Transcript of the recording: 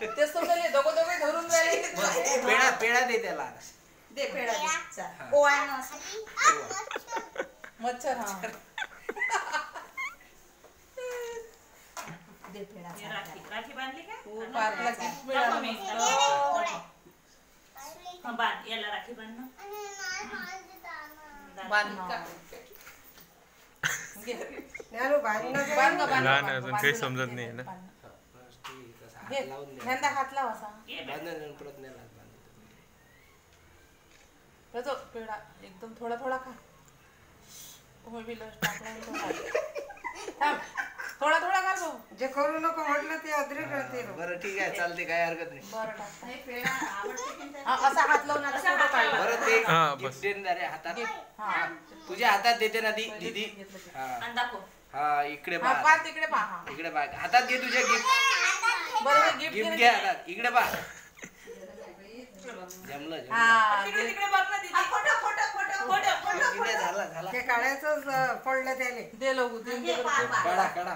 तेच तो गेले दोघं धरून राहिले. पेढा पेढा दे त्याला. दे पेढा दे. ओ आहे ना मच्छर. हा दे पेढा. राखी बांधली का? पार्कला गिफ्ट मिळालं. बांध याला राखी बांध ना. लहान अजून काही समजत नाही ना. हात लाव असा पेढा एकदम थोडा थोडा खा. थोडा थोडा खा भाऊ. जे करू नको म्हटलं ते अद्रेक राहते. बरं ठीक आहे चालते काय हरकत नाही. बरं असा हात लावून बरं ते गिफ्ट देणार आहे हातात. तुझ्या हातात देते ना ती दीदी. हा इकडे पहा तिकडे पहा. इकडे पहा हातात घे तुझ्या गिफ्ट. बरं गिफ्ट घे हातात इकडे पहा. जमलं झाला झाला ते काढायचं पडलं त्याने दे लोक काढा काढा.